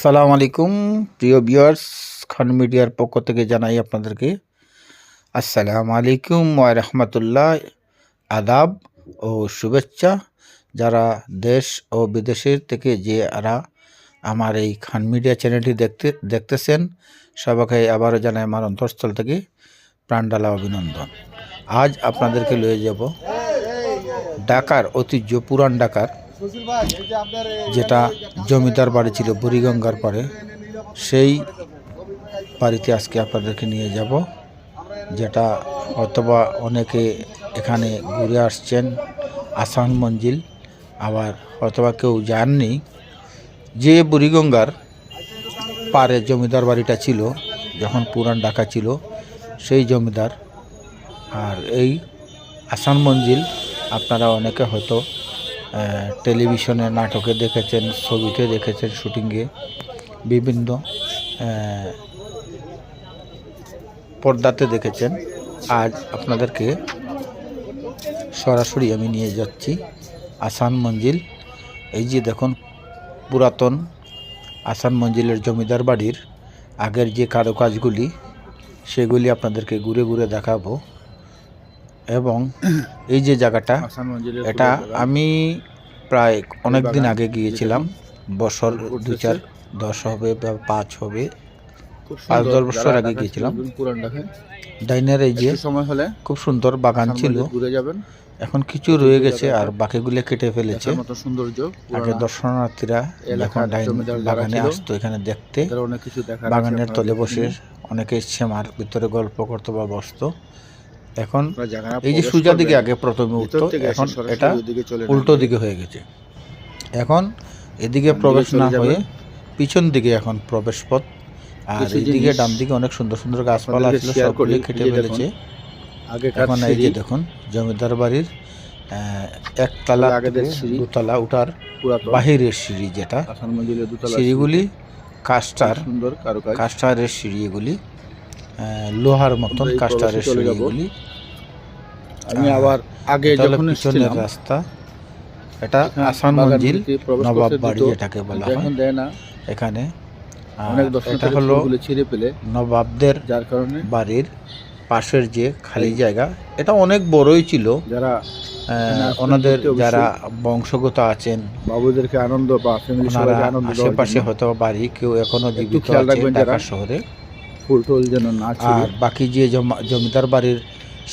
সালাম আলাইকুম প্রিয় ভিউয়ার্স, খান মিডিয়ার পক্ষ থেকে জানাই আপনাদেরকে আসসালামু আলাইকুম ওয়া রাহমাতুল্লাহ, আদাব ও শুভেচ্ছা। যারা দেশ ও বিদেশের থেকে যারা আমার এই খান মিডিয়া চ্যানেলটি দেখতেছেন, সবাইকে আবারও জানাই আমার অন্তঃস্থল থেকে প্রাণঢালা অভিনন্দন। আজ আপনাদেরকে লয়ে যাব ঢাকার ঐতিহ্য, পুরান ঢাকার যেটা জমিদার বাড়ি ছিল বুড়িগঙ্গার পাড়ে, সেই বাড়িতে আজকে আপনাদেরকে নিয়ে যাব, যেটা হয়তোবা অনেকে এখানে ঘুরে আসছেন, আসান মঞ্জিল, আবার হয়তোবা কেউ জাননি যে বুড়িগঙ্গার পাড়ে জমিদার বাড়িটা ছিল যখন পুরান ঢাকা ছিল, সেই জমিদার। আর এই আসান মঞ্জিল আপনারা অনেকে হয়তো টেলিভিশনে নাটকে দেখেছেন, ছবিতে দেখেছেন, শুটিংয়ে, বিভিন্ন পর্দাতে দেখেছেন। আজ আপনাদেরকে সরাসরি আমি নিয়ে যাচ্ছি আসান মঞ্জিল। এই যে দেখুন, পুরাতন আসান মঞ্জিলের জমিদার বাড়ির আগের যে কারুকাজগুলি, সেগুলি আপনাদেরকে ঘুরে ঘুরে দেখাবো। এবং এই যে জায়গাটা, এটা আমি প্রায় অনেক দিন আগে গিয়েছিলাম, বছর 2-4-10 হবে বা 5 হবে, 5-10 বছর আগে গিয়েছিলাম। ডাইনের এই যে সময় হলে খুব সুন্দর বাগান ছিল, এখন কিছু রয়ে গেছে আর বাকিগুলো কেটে ফেলেছে। আগে দর্শনার্থীরা যখন বাগানে আসতো এখানে দেখতে, বাগানের তলে বসে অনেকে শ্যামার ভিতরে গল্প করতো বা বসতো। এখন এই যে সোজা দিকে আগে প্রথমে উঠতো, এখন এটা উল্টো দিকে হয়ে গেছে। এখন এদিকে প্রবেশ না হয়ে পিছন দিকে এখন প্রবেশ পথ। আর এইদিকে ডান দিকে অনেক সুন্দর সুন্দর গাছপালা ছিল, সবগুলি কেটে ফেলেছে। এখন এই যে দেখুন, জমিদার বাড়ির একতলা দোতলা উঠার বাহিরের সিঁড়ি, যেটা সিঁড়িগুলি কাস্টারের সিঁড়ি, এগুলি লোহার মতন কাস্টারের সিঁড়ি এগুলি। আমি আবার আগে যখন পিছনের রাস্তা, এটা আসান মঞ্জিল নবাব বাড়ি এটাকে বলা হয়। এখানে এটা হলো নবাবদের বাড়ির পাশের যে খালি জায়গা, এটা অনেক বড়ই ছিল। যারা ওনাদের যারা বংশগত আছেন, বাবুদেরকে আনন্দ বা আশেপাশে হয়তো বাড়ি কেউ এখনো জীবিত আছে ঢাকা শহরে, ফুলটুল যেন না ছিল। আর বাকি যে জমিদার বাড়ির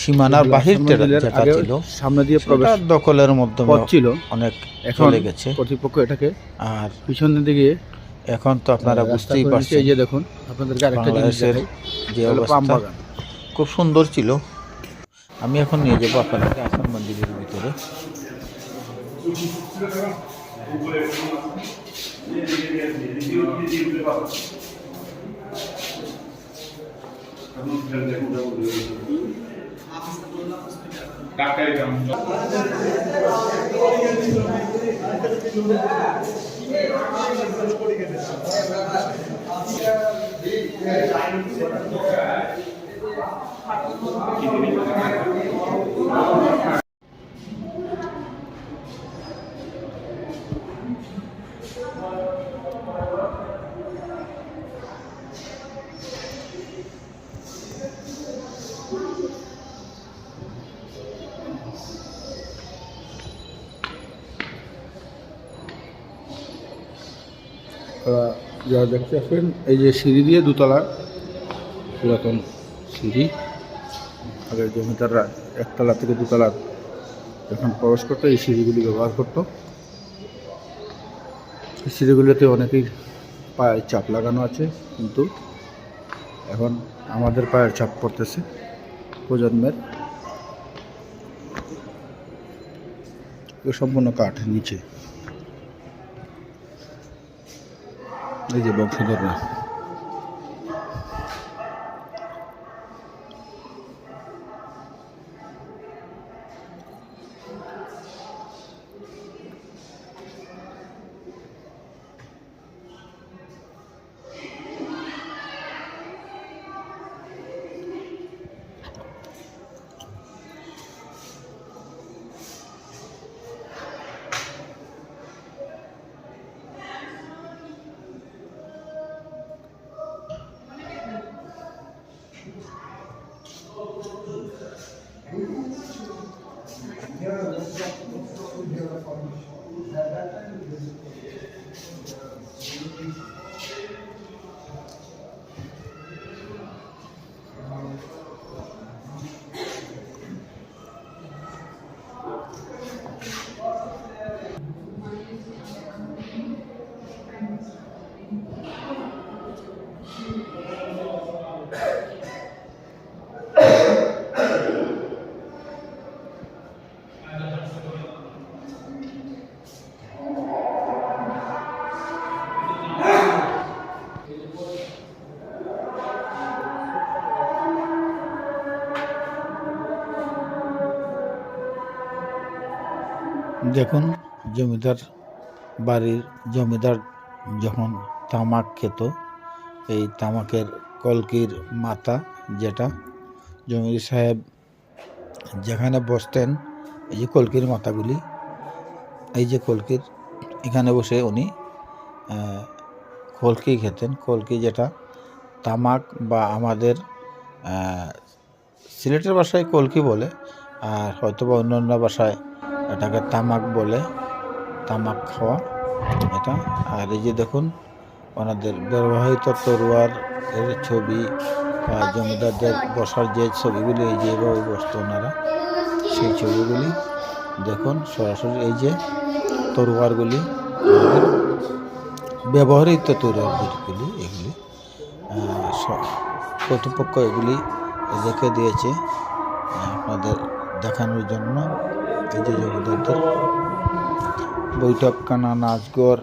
সীমানার বাহির যেটা ছিল, সামনে দিয়ে প্রবেশ দখলের মাধ্যমে ছিল, অনেক চলে গেছে কর্তৃপক্ষ এটাকে। আর পিছনের দিকে এখন তো আপনারা বুঝতেই পারছেন, এই যে দেখুন, আপনাদেরকে আরেকটা জিনিস দেখাই, যে অবস্থা খুব সুন্দর ছিল। আমি এখন নিয়ে যাবো আপনাদেরকে আসান মন্দিরের ভিতরে। যারা দেখতে আসবেন, এই যে সিঁড়ি দিয়ে দোতলা, পুরাতন সিঁড়ি, আগের জমিদাররা একতলা থেকে দোতলা যখন প্রবেশ করতো এই সিঁড়িগুলি ব্যবহার করতো। এই সিঁড়িগুলিতে অনেকেই পায়ের চাপ লাগানো আছে, কিন্তু এখন আমাদের পায়ের চাপ পড়তেছে প্রজন্মের। সম্পূর্ণ কাঠ নিচে, এই যে বংশধররা। দেখুন জমিদার বাড়ির জমিদার যখন তামাক খেত, এই তামাকের কলকির মাথা, যেটা জমিদার সাহেব যেখানে বসতেন, এই যে কলকির মাথাগুলি, এই যে কলকির, এখানে বসে উনি কলকি খেতেন। কলকি যেটা তামাক, বা আমাদের সিলেটের ভাষায় কলকি বলে, আর হয়তো বা অন্য ভাষায় এটাকে তামাক বলে, তামাক খাওয়া এটা। আর এই যে দেখুন ওনাদের ব্যবহৃত তরোয়ার এর ছবি, বা জমিদারদের বসার যে ছবিগুলি, এই যে এভাবে বসতো ওনারা, সেই ছবিগুলি দেখুন সরাসরি। এই যে তরোয়ারগুলি, ব্যবহৃত তরোয়ারগুলি, এগুলি কর্তৃপক্ষ এগুলি রেখে দিয়েছে আপনাদের দেখানোর জন্য। এই যে জমিদারদের বৈঠকখানা, নাচঘর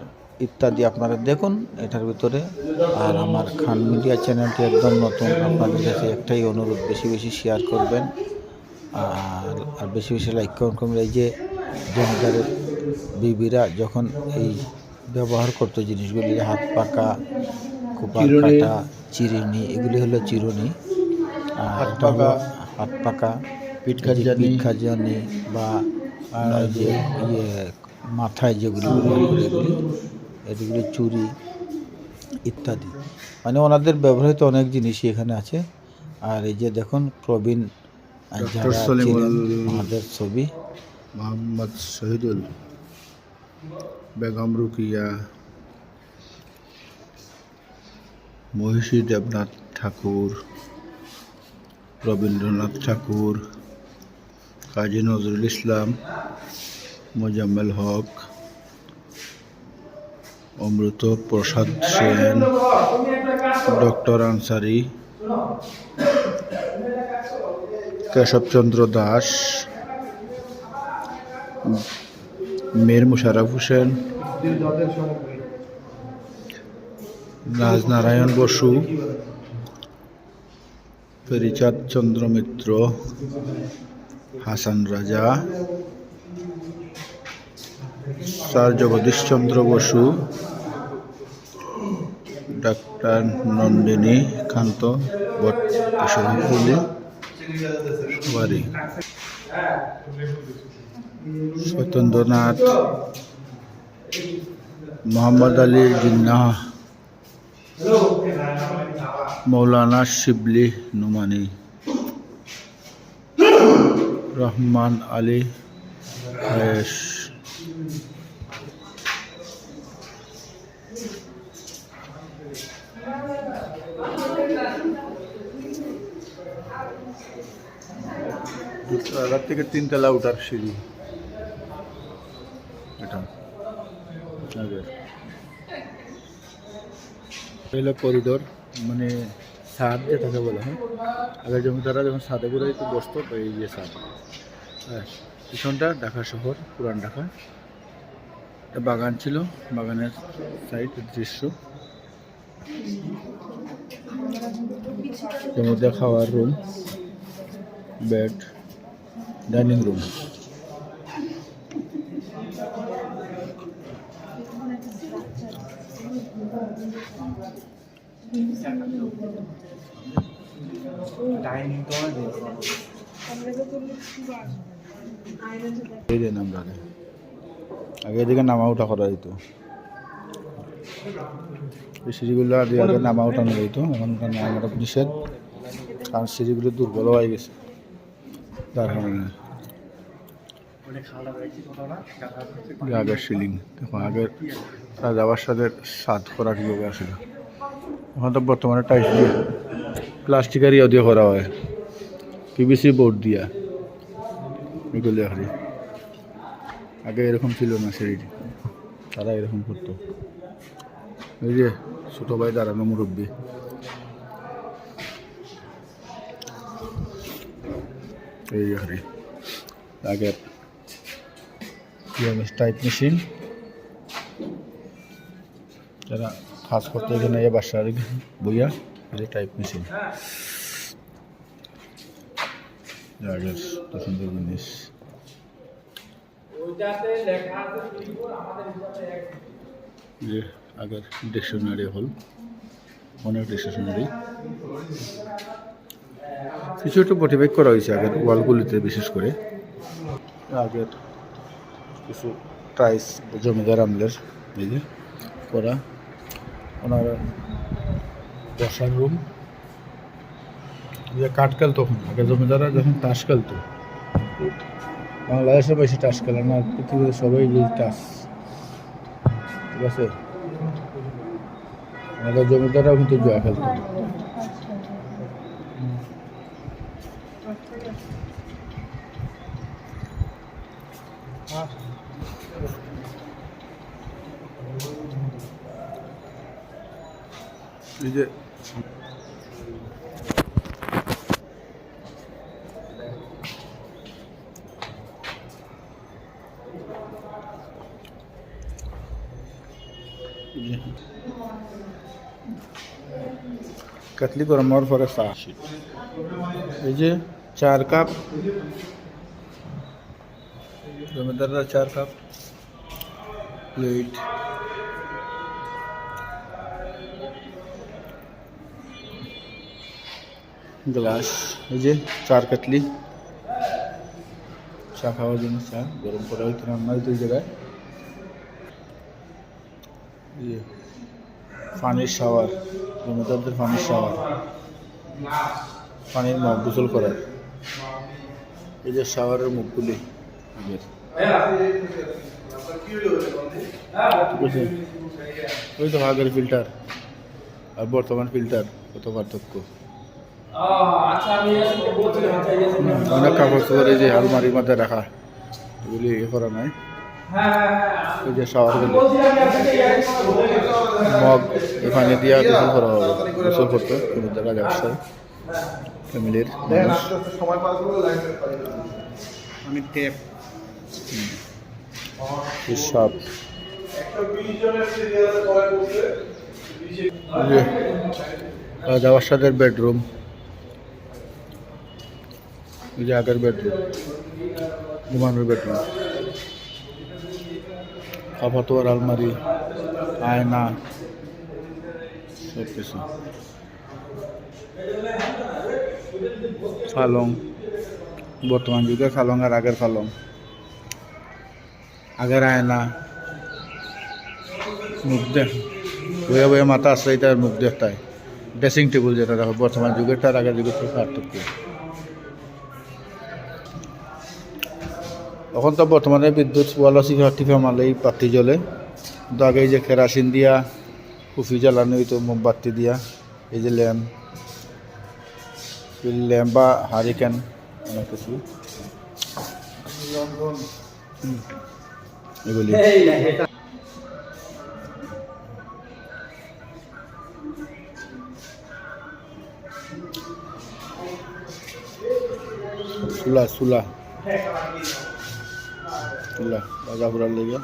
ইত্যাদি আপনারা দেখুন এটার ভিতরে। আর আমার খান মিডিয়া চ্যানেলটি একদম নতুন, আপনাদের কাছে একটাই অনুরোধ, বেশি বেশি শেয়ার করবেন আর বেশি বেশি লাইক করবেন। এই যে জমিদারের বিবিরা যখন এই ব্যবহার করতো জিনিসগুলি, হাত পাকা, কোপার কাটা, চিরুনি, এগুলি হলো চিরুনি। হাত পাকা, পিঠ খাজানি, বা যে মাথায় যেগুলি এগুলি চুরি ইত্যাদি, মানে ওনাদের ব্যবহৃত অনেক জিনিসই এখানে আছে। আর এই যে দেখুন প্রবীণ যারা ছিলেন ওনাদের ছবি, মোহাম্মদ শহীদুল, বেগম রুকিয়া, মহিষী দেবনাথ ঠাকুর, রবীন্দ্রনাথ ঠাকুর, কাজী নজরুল ইসলাম, মোজাম্মেল হক, অমৃত প্রসাদ সেন, ডক্টর আনসারি, কেশবচন্দ্র দাস, মীর মুশাররফ হোসেন, রাজনারায়ণ বসু, ফেরিচাঁদ চন্দ্র মিত্র, হাসান রাজা, স্যার জগদীশ চন্দ্র বসু, ডাক্তার নন্দিনী কান্ত ভট্টাচার্য, সবারই, সত্যেন্দ্রনাথ, মোহাম্মদ আলী জিন্নাহ, মৌলানা শিবলি নুমানি, রহমান আলী খায়েশ, দুতলা থেকে তিনতলা উঠার সিঁড়ি এটা আগের হলো করিডোর, মানে ছাদ যেটাকে বলা হয়। আগের জমিদাররা যখন ছাদে করে একটু বসতো, তো এই যে ছাদ। হ্যাঁ, পিছনটা ঢাকা শহর, পুরান ঢাকা। একটা বাগান ছিল, বাগানের সাইড দৃশ্য, এর মধ্যে খাওয়ার রুম, বেড, ডাইনিং রুম। আগে এদিকে নামা উঠা করা যেত, এই সিঁড়িগুলো আগে নামা উঠানো যেত, এখন নামাটা নিষেধ, কারণ সিঁড়িগুলো দুর্বল হয়ে গেছে, তার কারণে। আগের সিলিং দেখো, আগের রাজাবার সাথে সাদ করা কীভাবে আসছিল, এখন তো বর্তমানে টাইলস দিয়ে, প্লাস্টিকের ইয়ে দিয়ে করা হয়, পিভিসি বোর্ড দিয়া, এগুলো এখন। আগে এরকম ছিল না সিঁড়িটি, তারা এরকম করতো। এই যে ছোটো ভাই দাঁড়ানো মুরব্বী, এই হারি আগের টাইপ মেশিন, যারা কাজ করতে এখানে বাসার বইয়া, এই টাইপ মেশিন আগের সুন্দর জিনিস। যে আগের ডিকশনারি হল, অনেক ডিকশনারি কিছু একটু মোটিভেট করা হয়েছে আগের ওয়ালগুলিতে, বিশেষ করে আগের কিছু টাইস জমিদার আমলের এই যে করা, ওনার বসার রুম, যে কাঠ খেলতো আগে জমিদাররা যখন তাস খেলতো, বাংলাদেশে বেশি তাস খেলে না, পৃথিবীতে সবাই যে তাস, ঠিক আছে, আমাদের জমিদাররাও কিন্তু জুয়া খেলতো। এই যে কাতলি গরম হওয়ার পরে চা, এই যে 4 কাপ, জমিদাররা 4 কাপ, প্লেট, গ্লাস, এই যে 4 কাতলি, চা খাওয়ার জন্য চা গরম করা হইতে রান্না হইতে জায়গায়, এই যে পানির শাওয়ার, জমিদারদের পানির শাওয়ার, পানির মগ গোসল করার, এই যে শাওয়ারের মুখগুলি আগের, ওই তো আগের ফিল্টার আর বর্তমান ফিল্টার কত পার্থক্য। অনেক কাগজ করে যে আলমারির মধ্যে রাখা, এগুলি ইয়ে করা নাই, এই যে শাওয়ারগুলি, মগ পানি দিয়া গোসল করা হবে, গোসল করতো রাজা বাদশাহ ফ্যামিলির মানুষ। সব রাজা বাদশাহের বেডরুম, এই যে আগের বেডরুম, ঘুমানোর বেডরুম, কাপড় আলমারি, আয়না, সব কিছু, পালং, বর্তমান যুগের পালং আর আগের পালং, আগের আয়না, মুখ দেখ বয়ে বয়ে মাথা আসলে তার মুখ দেখতায়, ড্রেসিং টেবিল যেটা দেখো বর্তমান যুগেরটা আর আগের যুগের থেকে পার্থক্য। এখন তো বর্তমানে বিদ্যুৎ ওয়ালাসি টিপে মারলেই বাতি জ্বলে, কিন্তু আগে এই যে কেরাসিন দিয়া কুফি জ্বালানো হইতো, মোমবাতি দিয়া, এই যে ল্যাম্প বা হারিকেন, অনেক কিছু এগুলি। চুলা রাজা ঘুরার লেগে,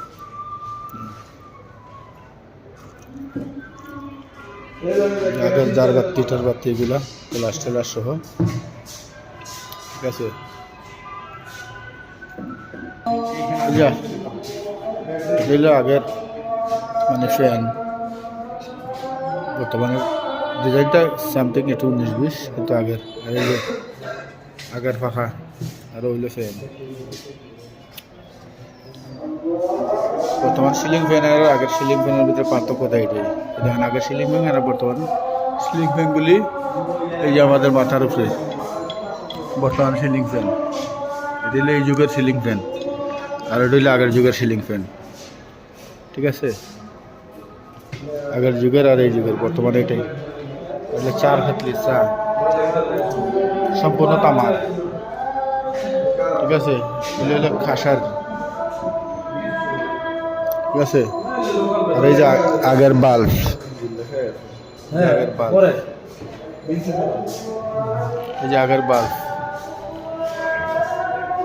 আগের জার বাতি টার বাতি এগুলা টেলার সহ, ঠিক আছে। আগের মানে ফ্যান, বর্তমানে ডিজাইনটা সামথিং একটু 19-20, কিন্তু আগের পাখা আর হইল ফ্যান। বর্তমান সিলিং ফ্যান আর আগের সিলিং ফ্যানের ভিতরে পার্থক্যটা এটাই, দেখেন আগের সিলিং ফ্যান আর বর্তমান সিলিং ফ্যানগুলি, এই যে আমাদের মাথার উপরে বর্তমান সিলিং ফ্যান, এটা হলো এই যুগের সিলিং ফ্যান, আর এটা হইলো আগের যুগের সিলিং ফ্যান, ঠিক আছে, আগের যুগের আর এই যুগের বর্তমানে এটাই। তাহলে 4 খাতলি চা সম্পূর্ণ তামার, ঠিক আছে, এগুলো হলো খাসার, ঠিক আছে। আর এই যে আগের বাল্ব, এই যে আগের বাল্ব,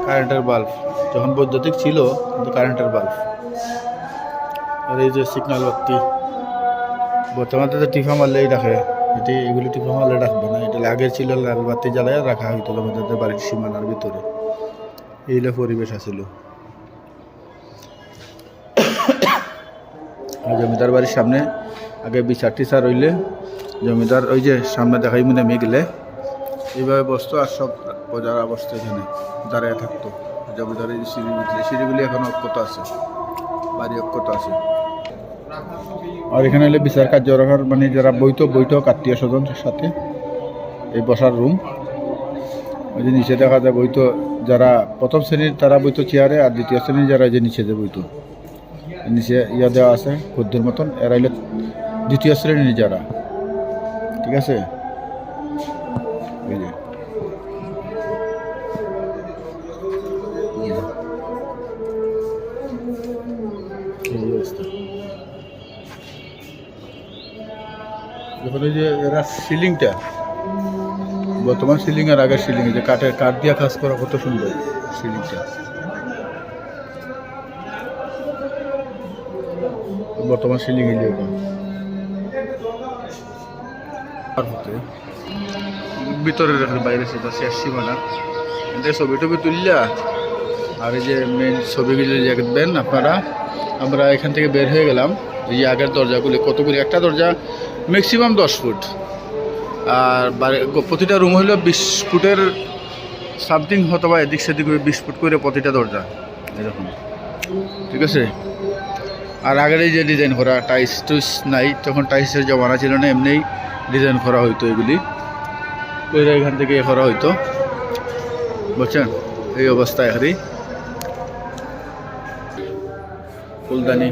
কারেন্টের বাল্ব, যখন বৈদ্যুতিক ছিল কিন্তু কারেন্টের বাল্ব। আর এই যে সিগন্যাল বাতি, বর্তমানে তো টিফা মারলেই রাখে, এগুলি টিফা মারলে রাখবে না, এটা আগের ছিল লাল বাতি জ্বালায় রাখা হইতো আমাদের বাড়ির সীমানার ভিতরে, এইগুলো পরিবেশ আছিল। আর জমিদার বাড়ির সামনে আগে বিচার টিচার রইলে জমিদার ওই যে সামনে দেখাই মনে গেলে এইভাবে বসতো আর সব প্রজারা বসতো এখানে দাঁড়িয়ে থাকতো। জমিদারের সিঁড়িগুলি এখন অক্ষত আছে, বাড়ি অক্ষত আছে। আর এখানে হলে বিচার কার্য রাখার মানে যারা বৈঠক আত্মীয় স্বজনের সাথে এই বসার রুম। ওই যে নিচে দেখা যায় বইতো যারা প্রথম শ্রেণীর তারা বইতো চেয়ারে, আর দ্বিতীয় শ্রেণীর যারা যে নিচে যে বইতো নিচে ইয়া দেওয়া আছে গদ্যের মতন, এরা হইলে দ্বিতীয় শ্রেণীর যারা, ঠিক আছে। এই যে যখন ওই যে এরা সিলিংটা বর্তমান সিলিং আর আগের সিলিং, যে কাঠ দিয়া কাজ করা কত সুন্দর সিলিংটা, বর্তমান সিলিং এর ভিতরে বাইরে সেটা শেষ সীমানা ছবি টবি তুললা। আর এই যে মেন ছবিগুলি দেখবেন আপনারা, আমরা এখান থেকে বের হয়ে গেলাম। এই যে আগের দরজাগুলি কতগুলি, একটা দরজা ম্যাক্সিমাম 10 ফুট, আর প্রতিটা রুম হইল 20 ফুটের সামথিং, হতো বা এদিক সেদিক 20 ফুট করে প্রতিটা দরজা এরকম, ঠিক আছে। আর আগের এই যে ডিজাইন করা টাইস টুইস নাই, তখন টাইসের জমানা ছিল না, এমনিই ডিজাইন করা হইতো এগুলি, এখান থেকে করা হইতো, বুঝছেন। এই অবস্থায় হারি ফুলদানি,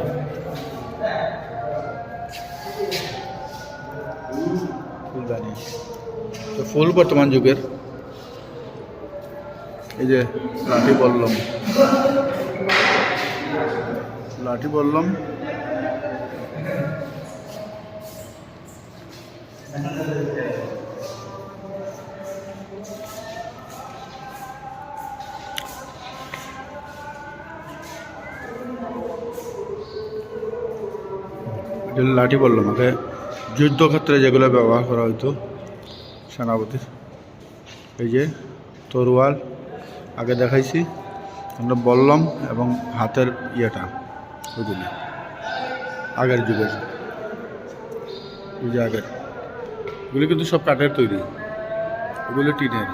তো ফুল বর্তমান যুগের। এই যে লাঠি বললাম আগে যুদ্ধক্ষেত্রে যেগুলো ব্যবহার করা হইতো সেনাপতির। এই যে তরোয়াল আগে দেখাইছি আমরা, বললাম এবং হাতের ইয়েটা ওইগুলি আগের যুগের, ওই যে আগের এগুলি কিন্তু সব কাঠের তৈরি, এগুলো টিনের।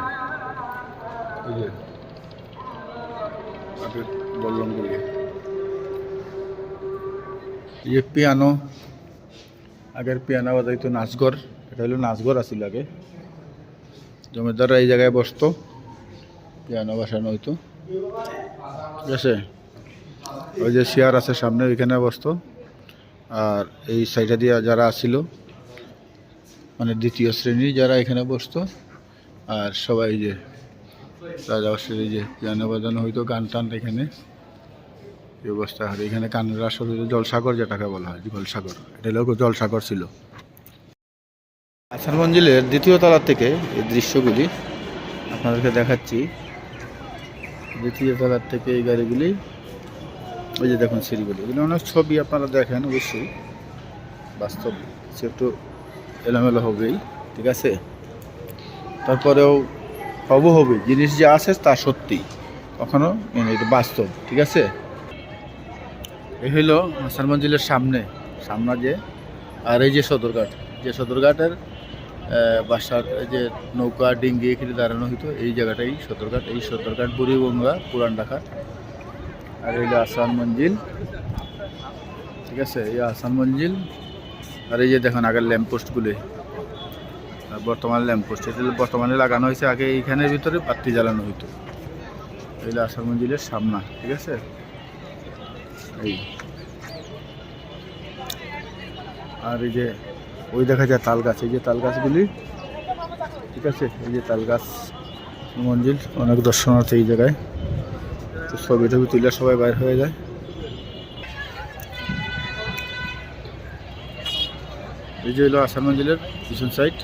এই যে কাঠের বললামগুলি। এই যে পিয়ানো, আগের পিয়ানো বাজাইতো নাচঘর, এটা হলো নাচঘর আছিল আগে, জমিদাররা এই জায়গায় বসতো, পিয়ানো বসানো হইতো, ঠিক আছে। ওই যে চেয়ার আছে সামনে, ওইখানে বসতো। আর এই সাইডে দিয়ে যারা আসছিল মানে দ্বিতীয় শ্রেণী যারা এখানে বসতো, আর সবাই যে রাজাবাসীর এই যে পিয়ানো বাজানো হইতো, গান টান এখানে এই অবস্থা। আর এখানে কানের আসর হইতো জলসাগর, যেটাকে বলা হয় জলসাগর, এটা হলো জলসাগর ছিল। আসান মঞ্জিলের দ্বিতীয় তলা থেকে এই দৃশ্যগুলি আপনাদেরকে দেখাচ্ছি। দ্বিতীয় তলার থেকে এই গাড়িগুলি, ওই যে দেখুন সিঁড়িগুলি, এগুলো অনেক ছবি আপনারা দেখেন, অবশ্যই বাস্তব কিছু একটু এলোমেলো হবেই, ঠিক আছে। তারপরেও হবে জিনিস যে আছে তা সত্যি, কখনো এটা বাস্তব, ঠিক আছে। এই হইল আসান মঞ্জিলের সামনে যে, আর এই যে সদরঘাটের বাসার যে নৌকা ডিঙ্গি এখানে দাঁড়ানো হইতো, এই জায়গাটাই সদরঘাট। এই সদরঘাট বুড়িগঙ্গা পুরান ঢাকা। আর এই যে আসান মঞ্জিল, ঠিক আছে, এই আসান মঞ্জিল। আর এই যে দেখুন আগের ল্যাম্পপোস্টগুলি, বর্তমান ল্যাম্পপোস্ট, এটা বর্তমানে লাগানো হয়েছে, আগে এইখানের ভিতরে বাতি জ্বালানো হইতো। এই যে আসান মঞ্জিলের সামনা, ঠিক আছে। এই আর এই যে ওই দেখা যায় তাল গাছ, এই যে তাল গাছগুলি, ঠিক আছে। এই যে তাল গাছ মঞ্জিল, অনেক দর্শনার্থী এই জায়গায়, তো ছবি টবি তুলে সবাই বাইর হয়ে যায়। এই যে হলো আসান মঞ্জিলের পিছন সাইড,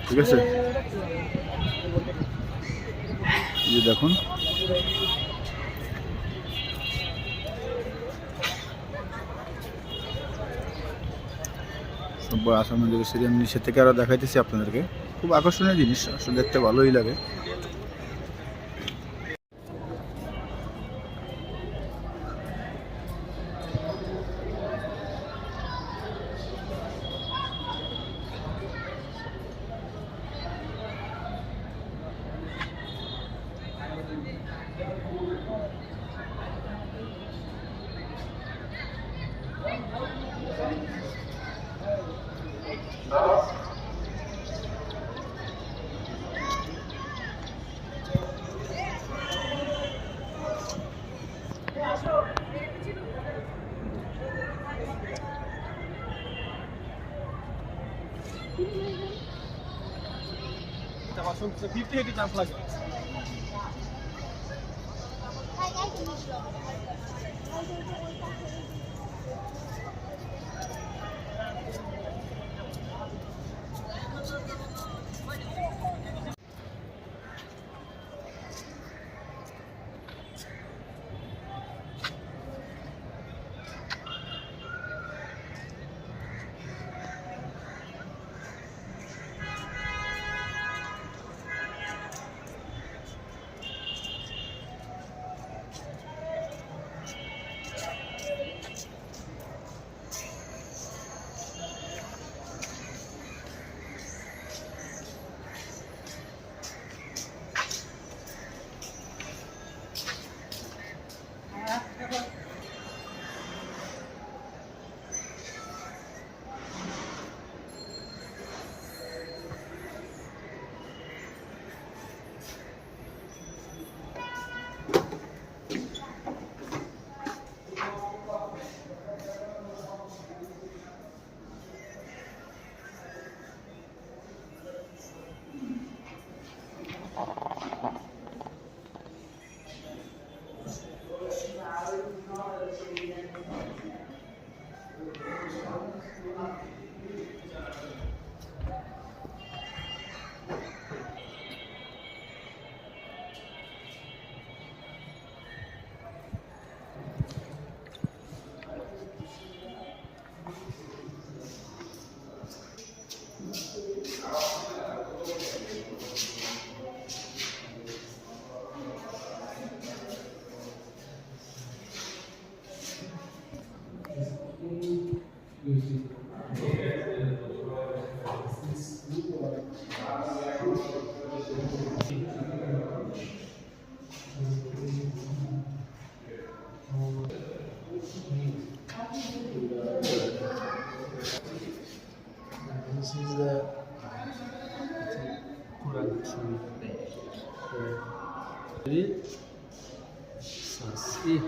ঠিক আছে। এই যে দেখুন আসান মঞ্জিলের সিঁড়ি আমি নিচে থেকে আরও দেখাইতেছি আপনাদেরকে, খুব আকর্ষণীয় জিনিস, আসলে দেখতে ভালোই লাগে। This is the Quran Sharif. Sasih.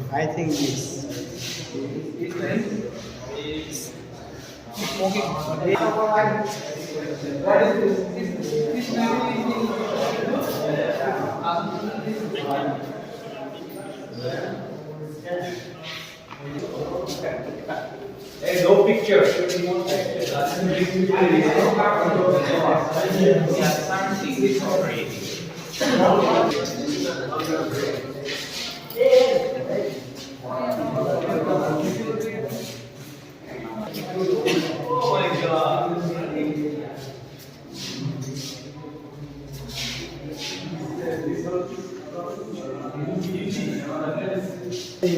I think this. Hey, no picture.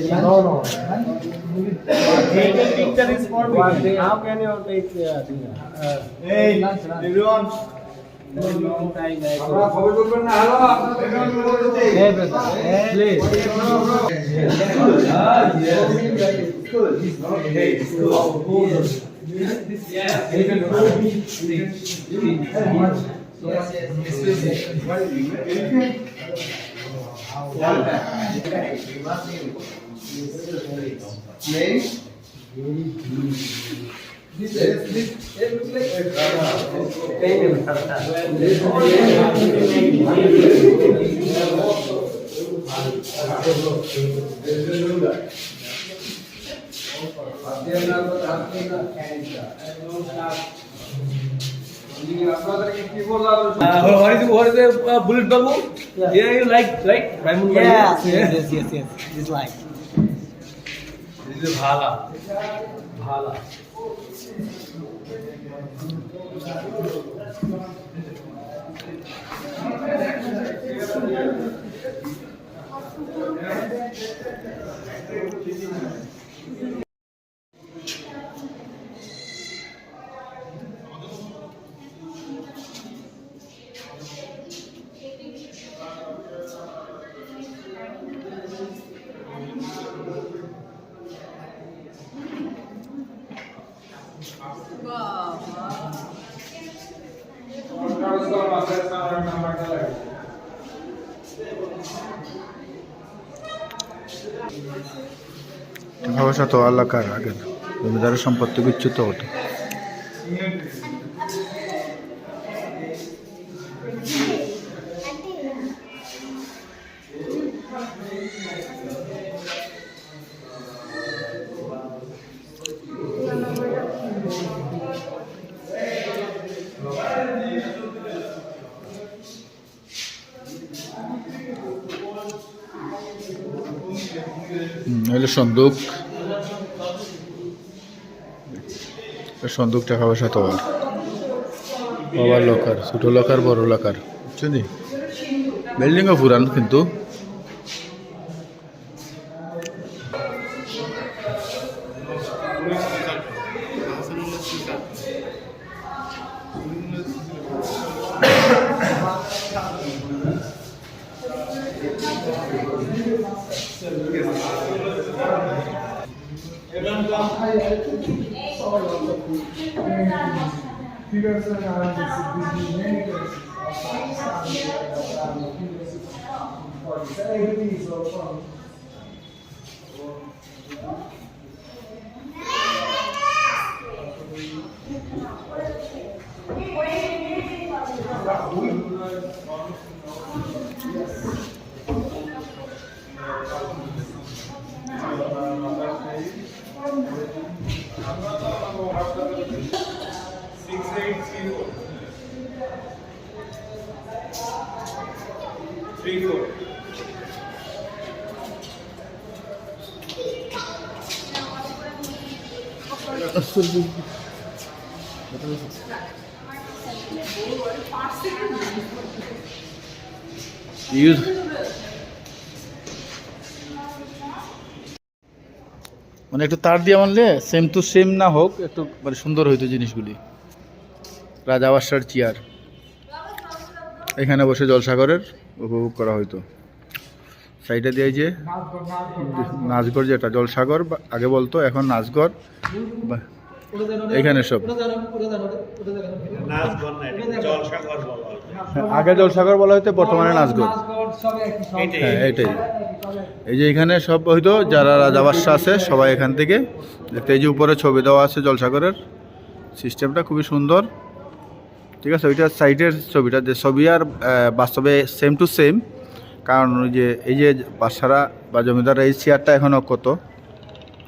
No, no. Taking picture is for One me. day. How can you take dinner? Hey, everyone. Long time ago. Hey, brother. Please. What is the bullet babu? Yeah, you like, right? Raymond Babu? Yes. It's like. This is Bhala. Bhala. ভাবাসা তো এলাকার আগের জমিদারের সম্পত্তি বিচ্যুত হতো। হলো সন্দুক, সন্দুক টাকা পয়সা তো বাবার লকার, ছোট লকার, বড় লকার, বুঝছেন? বিল্ডিংও পুরান কিন্তু ইউজ মানে একটু তার দিয়ে মানলে সেম টু সেম না হোক, একটু মানে সুন্দর হইতো জিনিসগুলি। রাজা বাদশার চেয়ার, এখানে বসে জলসাগরের উপভোগ করা হইতো। সাইডে দিয়ে যে নাচঘর, যেটা জলসাগর আগে বলতো, এখন নাচঘর, এখানে সব আগে জলসাগর বলা হইতো, বর্তমানে নাচঘর। হ্যাঁ, এটাই। এই যে এখানে সব হয়তো যারা রাজা বাদশা আছে সবাই এখান থেকে দেখতে। এই যে উপরে ছবি দেওয়া আছে জলসাগরের, সিস্টেমটা খুবই সুন্দর। ঠিক আছে, ওইটা সাইডের ছবিটা, যে ছবি আর বাস্তবে সেম টু সেম। কারণ ওই যে এই যে বাদশারা বা জমিদাররা এই চেয়ারটা এখন অক্ষত,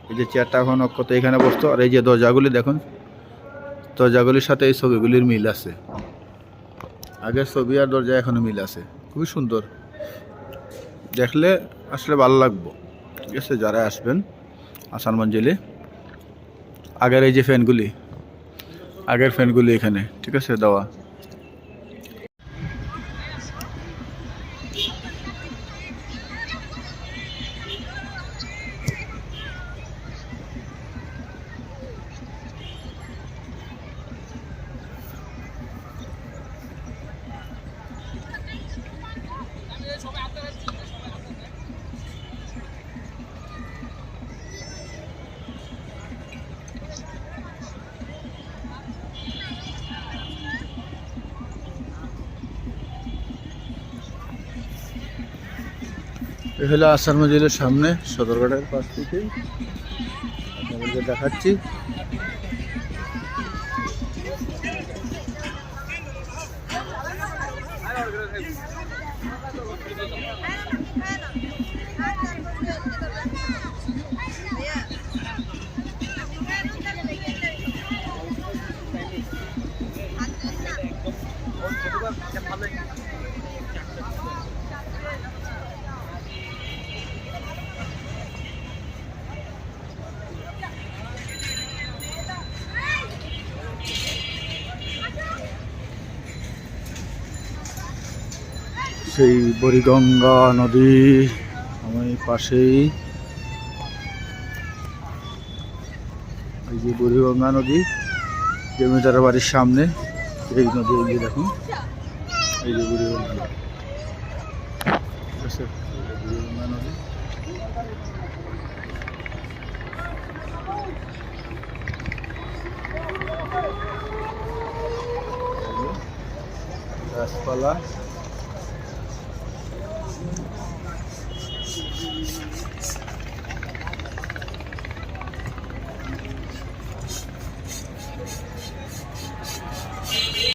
এই যে চেয়ারটা এখন অক্ষত, এখানে বসতো। আর এই যে দরজাগুলি দেখুন, দরজাগুলির সাথে এই ছবিগুলির মিল আছে। আগের ছবি আর দরজা এখনও মিল আছে, খুবই সুন্দর। দেখলে আসলে ভালো লাগবো। ঠিক আছে, যারা আসবেন আসান মঞ্জিলে, আগের এই যে ফ্যানগুলি, আগের ফ্যানগুলি এখানে, ঠিক আছে, দেওয়া। এ হলো আসান মঞ্জিলের সামনে সদরঘাটের পাশ থেকেই আপনাদেরকে দেখাচ্ছি। সেই বুড়িগঙ্গা নদী আমার পাশেই, এই যে বুড়িগঙ্গা নদী জমিদার বাড়ির সামনে এই নদী, এই যে দেখুন এই যে বুড়িগঙ্গা নদী, ঠিক আছে, বুড়িগঙ্গা নদী। গাছপালা